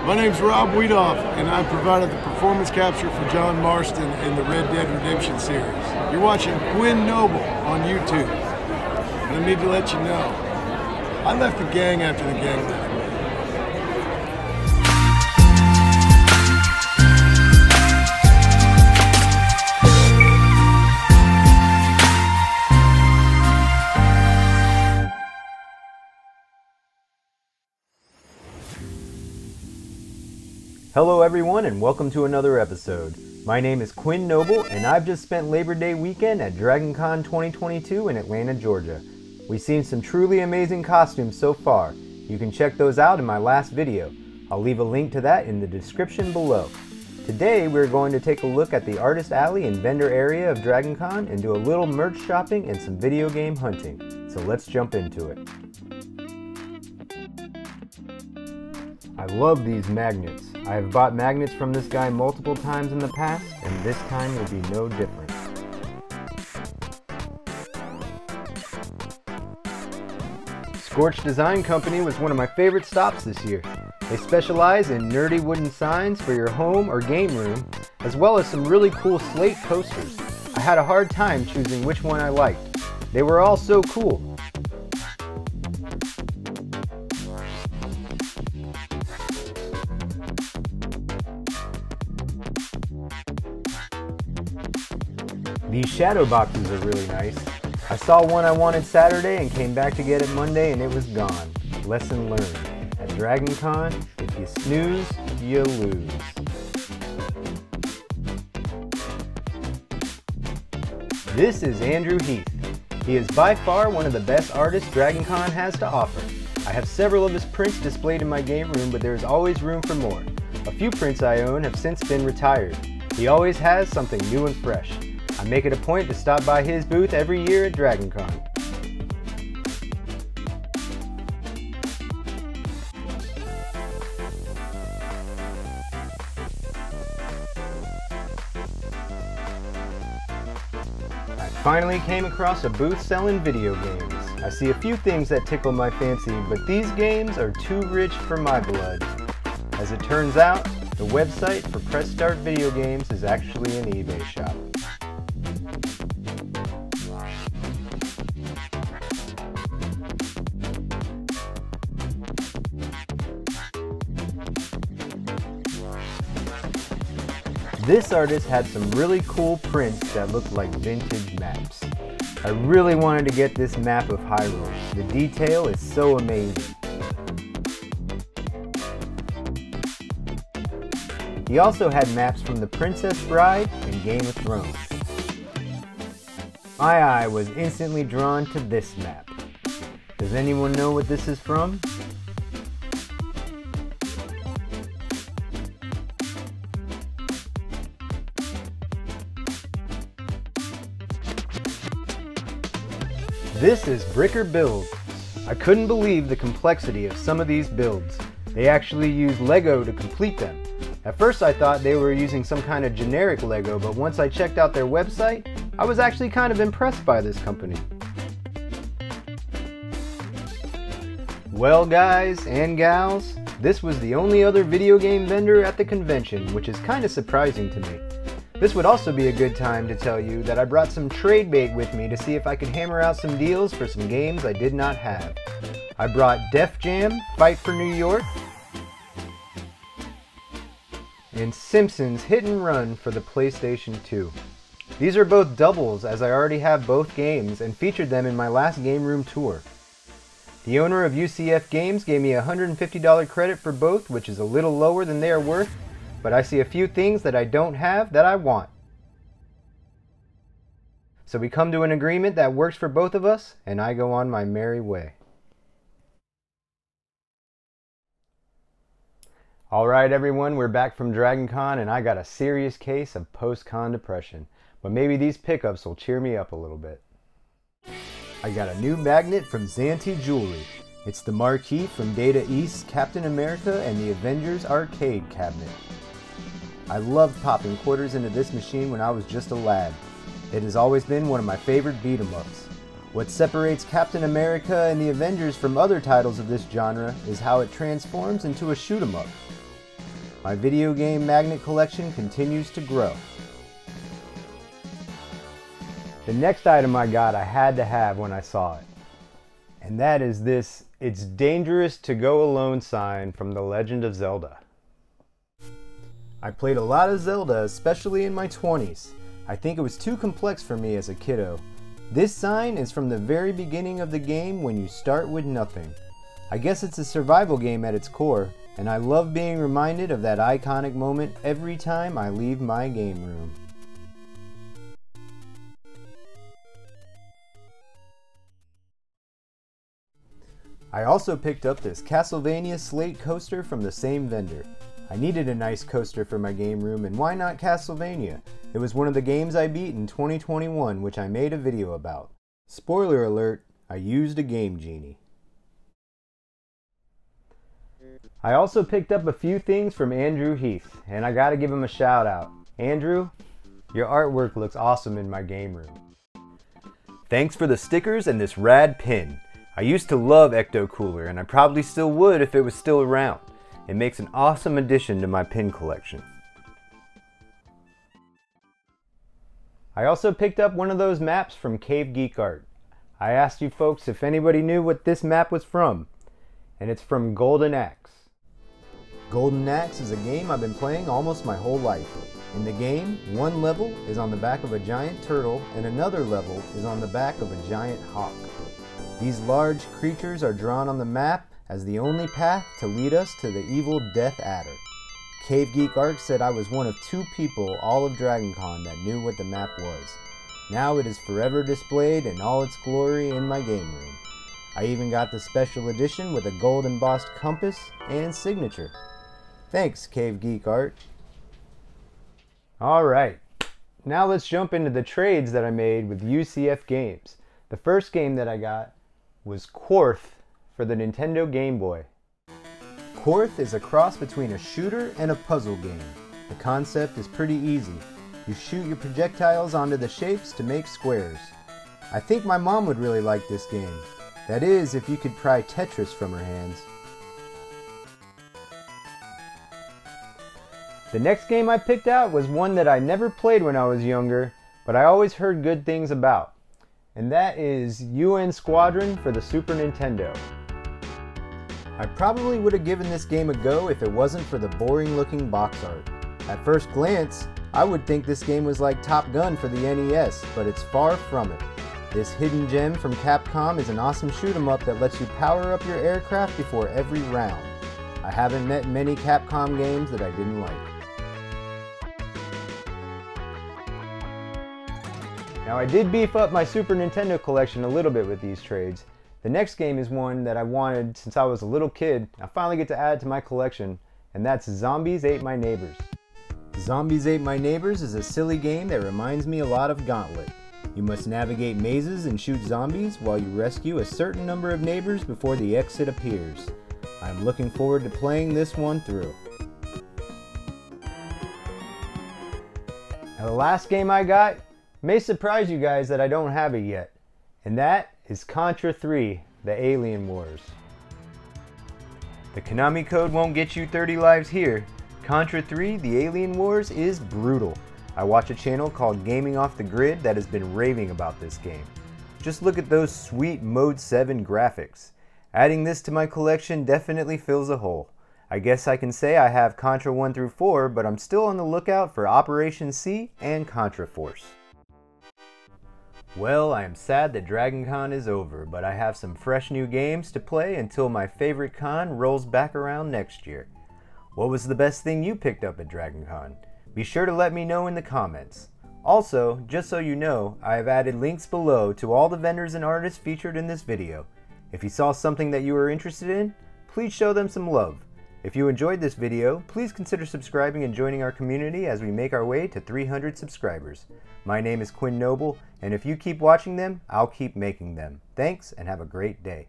My name's Rob Wiedoff, and I provided the performance capture for John Marston in the Red Dead Redemption series. You're watching Quinn Noble on YouTube. And I need to let you know, I left the gang after the gang left me. Hello everyone and welcome to another episode. My name is Quinn Noble and I've just spent Labor Day weekend at DragonCon 2022 in Atlanta, Georgia. We've seen some truly amazing costumes so far. You can check those out in my last video. I'll leave a link to that in the description below. Today we're going to take a look at the artist alley and vendor area of DragonCon and do a little merch shopping and some video game hunting. So let's jump into it. I love these magnets. I have bought magnets from this guy multiple times in the past, and this time will be no different. Scorch Design Company was one of my favorite stops this year. They specialize in nerdy wooden signs for your home or game room, as well as some really cool slate coasters. I had a hard time choosing which one I liked. They were all so cool. These shadow boxes are really nice. I saw one I wanted Saturday and came back to get it Monday and it was gone. Lesson learned. At DragonCon, if you snooze, you lose. This is Andrew Heath. He is by far one of the best artists DragonCon has to offer. I have several of his prints displayed in my game room, but there is always room for more. A few prints I own have since been retired. He always has something new and fresh. I make it a point to stop by his booth every year at DragonCon. I finally came across a booth selling video games. I see a few things that tickle my fancy, but these games are too rich for my blood. As it turns out, the website for Press Start Video Games is actually an eBay shop. This artist had some really cool prints that looked like vintage maps. I really wanted to get this map of Hyrule. The detail is so amazing. He also had maps from The Princess Bride and Game of Thrones. My eye was instantly drawn to this map. Does anyone know what this is from? This is Bricker Builds. I couldn't believe the complexity of some of these builds. They actually use Lego to complete them. At first I thought they were using some kind of generic Lego, but once I checked out their website, I was actually kind of impressed by this company. Well guys and gals, this was the only other video game vendor at the convention, which is kind of surprising to me. This would also be a good time to tell you that I brought some trade bait with me to see if I could hammer out some deals for some games I did not have. I brought Def Jam, Fight for New York, and Simpsons Hit and Run for the PlayStation 2. These are both doubles as I already have both games and featured them in my last game room tour. The owner of UCF Games gave me a $150 credit for both, which is a little lower than they are worth, but I see a few things that I don't have that I want. So we come to an agreement that works for both of us, and I go on my merry way. Alright everyone, we're back from DragonCon and I got a serious case of post-con depression. But maybe these pickups will cheer me up a little bit. I got a new magnet from Zanti Jewelry. It's the marquee from Data East's Captain America and the Avengers arcade cabinet. I loved popping quarters into this machine when I was just a lad. It has always been one of my favorite beat-em-ups. What separates Captain America and the Avengers from other titles of this genre is how it transforms into a shoot-em-up. My video game magnet collection continues to grow. The next item I got I had to have when I saw it. And that is this "It's Dangerous to Go Alone" sign from The Legend of Zelda. I played a lot of Zelda, especially in my 20s. I think it was too complex for me as a kiddo. This sign is from the very beginning of the game when you start with nothing. I guess it's a survival game at its core, and I love being reminded of that iconic moment every time I leave my game room. I also picked up this Castlevania Slate coaster from the same vendor. I needed a nice coaster for my game room, and why not Castlevania? It was one of the games I beat in 2021, which I made a video about. Spoiler alert, I used a Game Genie. I also picked up a few things from Andrew Heath, and I gotta give him a shout out. Andrew, your artwork looks awesome in my game room. Thanks for the stickers and this rad pin. I used to love Ecto Cooler, and I probably still would if it was still around. It makes an awesome addition to my pin collection. I also picked up one of those maps from Cave Geek Art. I asked you folks if anybody knew what this map was from, and it's from Golden Axe. Golden Axe is a game I've been playing almost my whole life. In the game, one level is on the back of a giant turtle, and another level is on the back of a giant hawk. These large creatures are drawn on the map as the only path to lead us to the evil Death Adder. Cave Geek Art said I was one of 2 people all of DragonCon that knew what the map was. Now it is forever displayed in all its glory in my game room. I even got the special edition with a gold embossed compass and signature. Thanks, Cave Geek Art. Alright, now let's jump into the trades that I made with UCF Games. The first game that I got was Quarth for the Nintendo Game Boy. Quarth is a cross between a shooter and a puzzle game. The concept is pretty easy. You shoot your projectiles onto the shapes to make squares. I think my mom would really like this game. That is, if you could pry Tetris from her hands. The next game I picked out was one that I never played when I was younger, but I always heard good things about. And that is UN Squadron for the Super Nintendo. I probably would have given this game a go if it wasn't for the boring looking box art. At first glance, I would think this game was like Top Gun for the NES, but it's far from it. This hidden gem from Capcom is an awesome shoot 'em up that lets you power up your aircraft before every round. I haven't met many Capcom games that I didn't like. Now I did beef up my Super Nintendo collection a little bit with these trades. The next game is one that I wanted since I was a little kid. I finally get to add to my collection, and that's Zombies Ate My Neighbors. Zombies Ate My Neighbors is a silly game that reminds me a lot of Gauntlet. You must navigate mazes and shoot zombies while you rescue a certain number of neighbors before the exit appears. I'm looking forward to playing this one through. Now the last game I got may surprise you guys that I don't have it yet, and that is Contra 3, The Alien Wars. The Konami code won't get you 30 lives here. Contra 3, The Alien Wars is brutal. I watch a channel called Gaming Off the Grid that has been raving about this game. Just look at those sweet Mode 7 graphics. Adding this to my collection definitely fills a hole. I guess I can say I have Contra 1 through 4, but I'm still on the lookout for Operation C and Contra Force. Well, I am sad that DragonCon is over, but I have some fresh new games to play until my favorite con rolls back around next year. What was the best thing you picked up at DragonCon? Be sure to let me know in the comments. Also, just so you know, I have added links below to all the vendors and artists featured in this video. If you saw something that you were interested in, please show them some love. If you enjoyed this video, please consider subscribing and joining our community as we make our way to 300 subscribers. My name is Quinn Noble, and if you keep watching them, I'll keep making them. Thanks, and have a great day.